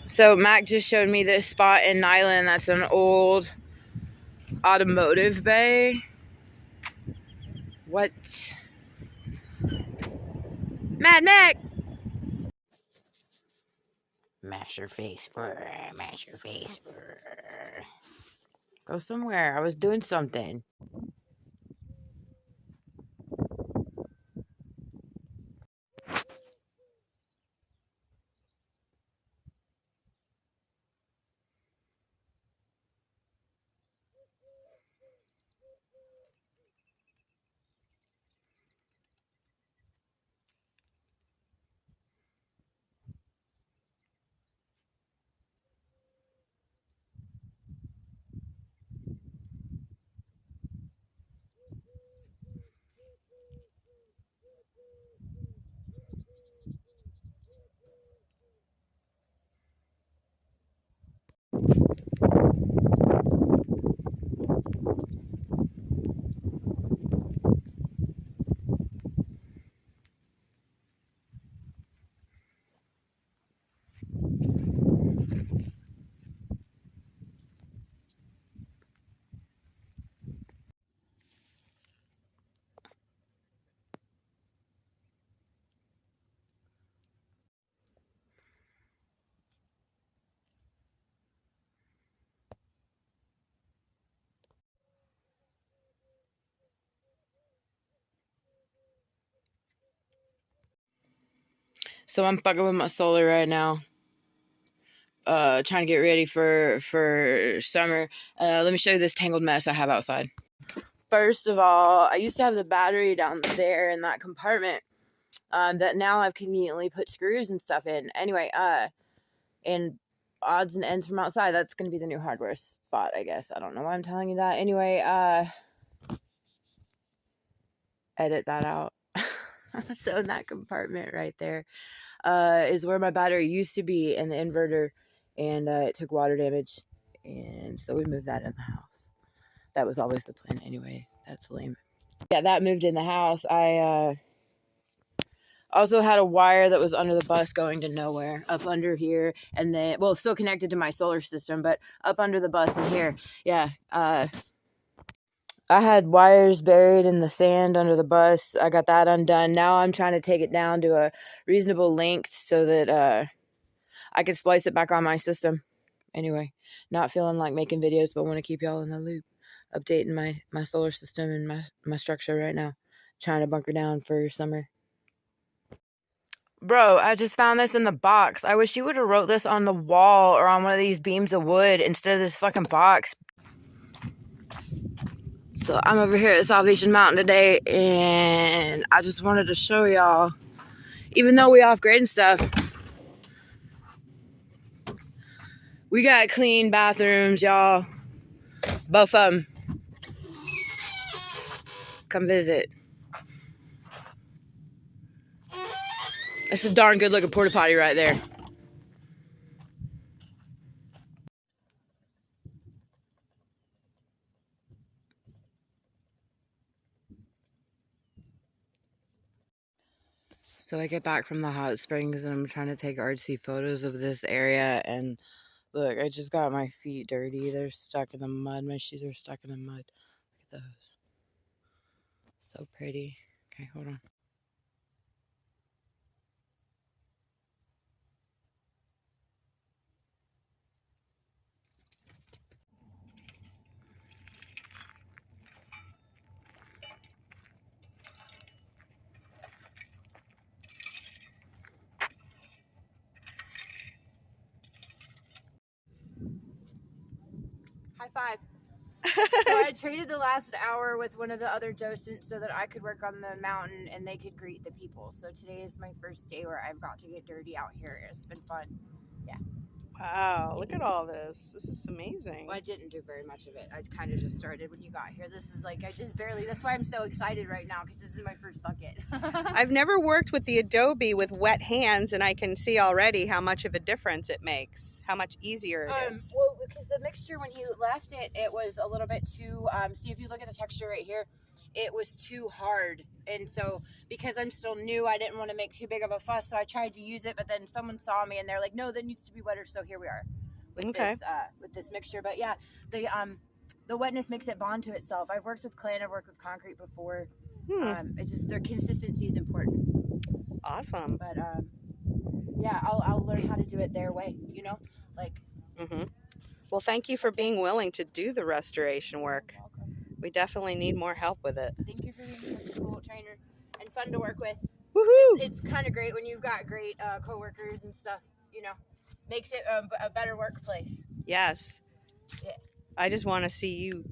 So Mac just showed me this spot in Nyland that's an old automotive bay. What? Mac! Mash your face. Mash your face. Go somewhere. I was doing something. So I'm fucking with my solar right now. Trying to get ready for summer. Let me show you this tangled mess I have outside. First of all, I used to have the battery down there in that compartment that now I've conveniently put screws and stuff in. Anyway, and odds and ends from outside. That's going to be the new hardware spot, I guess. I don't know why I'm telling you that. Anyway, edit that out. So in that compartment right there is where my battery used to be and the inverter, and it took water damage, and so we moved that in the house. That was always the plan anyway. That's lame. Yeah, that moved in the house. I also had a wire that was under the bus going to nowhere up under here, and then, well, it's still connected to my solar system, but up under the bus in here. Yeah, I had wires buried in the sand under the bus. I got that undone. Now I'm trying to take it down to a reasonable length so that I can splice it back on my system. Anyway, not feeling like making videos, but want to keep y'all in the loop. Updating my solar system and my structure right now. Trying to bunker down for summer. Bro, I just found this in the box. I wish you would have wrote this on the wall or on one of these beams of wood instead of this fucking box. So I'm over here at Salvation Mountain today, and I just wanted to show y'all, even though we off-grid and stuff, we got clean bathrooms, y'all. Both of them. Come visit. That's a darn good looking porta potty right there. So I get back from the hot springs and I'm trying to take artsy photos of this area, and look, I just got my feet dirty. They're stuck in the mud. My shoes are stuck in the mud. Look at those. So pretty. Okay, hold on. High five. So I traded the last hour with one of the other docents so that I could work on the mountain and they could greet the people. So today is my first day where I've got to get dirty out here. It's been fun. Yeah. Wow, look at all this. This is amazing. Well, I didn't do very much of it. I kind of just started when you got here. This is like, I just barely, that's why I'm so excited right now, because this is my first bucket. I've never worked with the Adobe with wet hands, and I can see already how much of a difference it makes, how much easier it is. Well, because the mixture, when you left it, it was a little bit too, see if you look at the texture right here, it was too hard. And so because I'm still new, I didn't want to make too big of a fuss, so I tried to use it, but then someone saw me and they're like, no, that needs to be wetter. So here we are with this mixture. But yeah, the wetness makes it bond to itself. I've worked with clay and I've worked with concrete before. It's just their consistency is important. Awesome. But yeah, I'll learn how to do it their way, you know, like. Well, thank you for being willing to do the restoration work. We definitely need more help with it. Thank you for being such a cool trainer and fun to work with. Woohoo! It's kind of great when you've got great coworkers and stuff, you know. Makes it a better workplace. Yes. Yeah. I just want to see you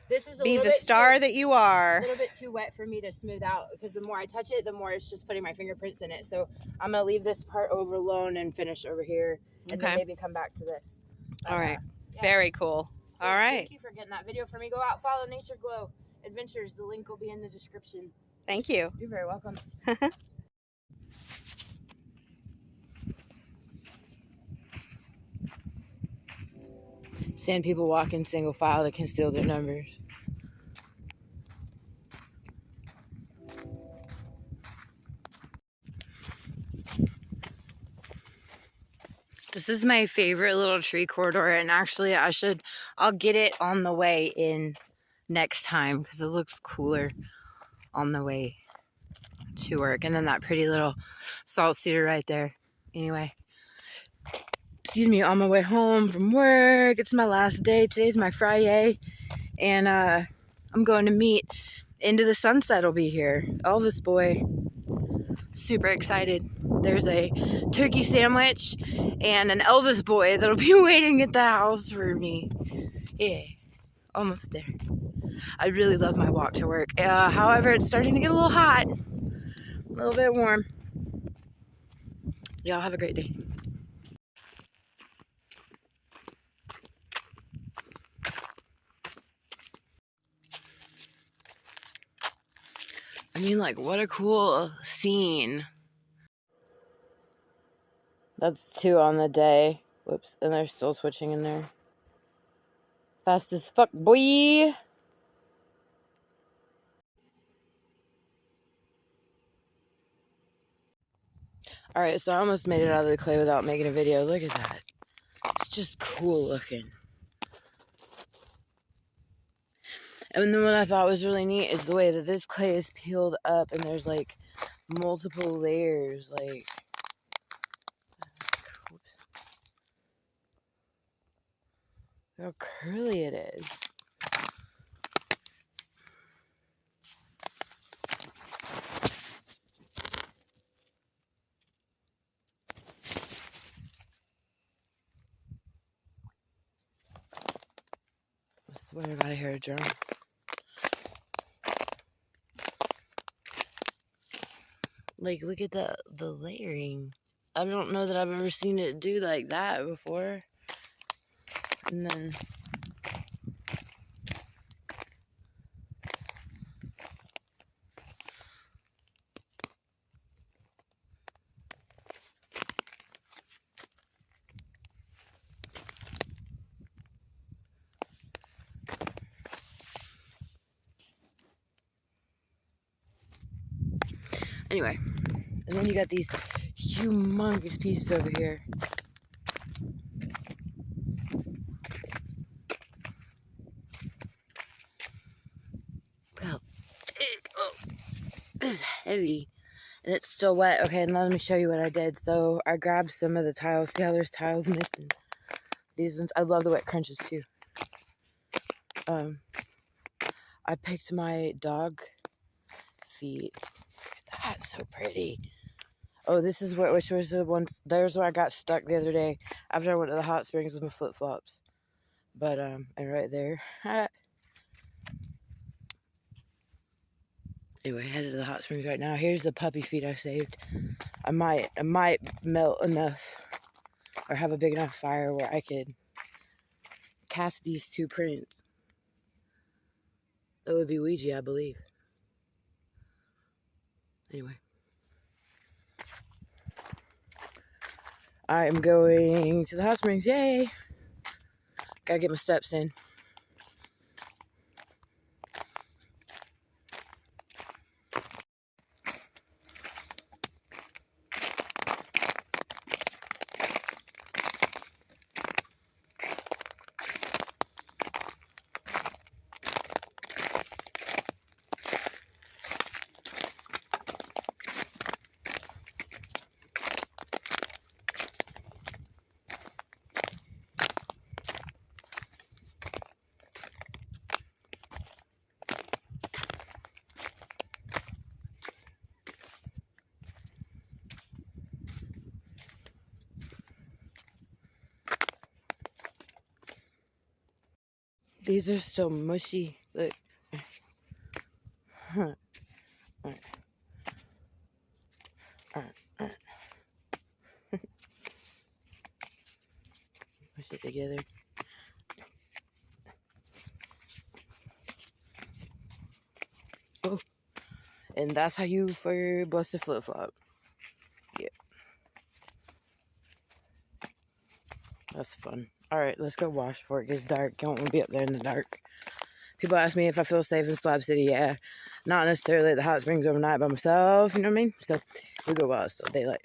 this is be the star that you are. A little bit too wet for me to smooth out, because the more I touch it, the more it's just putting my fingerprints in it. So I'm going to leave this part over alone and finish over here, and then maybe come back to this. All right. Yeah. Very cool. All right. Thank you for getting that video for me. Go out, follow Nature Glow Adventures. The link will be in the description. Thank you. You're very welcome. Seeing people walk in single file to conceal their numbers. This is my favorite little tree corridor, and actually I'll get it on the way in next time because it looks cooler on the way to work. And then that pretty little salt cedar right there. Anyway, excuse me, on my way home from work. It's my last day. Today's my Friday, and I'm going to meet Into the Sunset will be here. Elvis boy. Super excited. There's a turkey sandwich and an Elvis boy that'll be waiting at the house for me. Yeah, almost there. I really love my walk to work. However, it's starting to get a little hot, a little bit warm. Y'all have a great day. I mean, like, what a cool scene. That's 2 on the day. Whoops, and they're still switching in there. Fast as fuck, boy! Alright, so I almost made it out of the clay without making a video. Look at that. It's just cool looking. And then what I thought was really neat is the way that this clay is peeled up and there's like multiple layers, like, look how curly it is. I swear to God, I hear a drum. Like, look at the layering. I don't know that I've ever seen it do like that before. And then anyway, and then you got these humongous pieces over here. Well, it's heavy and it's still wet. Okay, and let me show you what I did. So I grabbed some of the tiles. See how there's tiles missing? These ones, I love the wet crunches too. I picked my dog feet. That's so pretty. Oh, this is which was the ones. There's where I got stuck the other day after I went to the hot springs with my flip flops. But and right there. Anyway, headed to the hot springs right now. Here's the puppy feet I saved. I might melt enough or have a big enough fire where I could cast these 2 prints. That would be Ouija, I believe. Anyway. I am going to the hot springs. Yay! Gotta get my steps in. These are still mushy. Look. Huh. Alright. Alright. Push it together. Oh. And that's how you bust a flip flop. Yeah. That's fun. Alright, let's go wash before it gets dark. I don't want to be up there in the dark. People ask me if I feel safe in Slab City. Yeah. Not necessarily at the hot springs overnight by myself, you know what I mean? So we go while it's still daylight.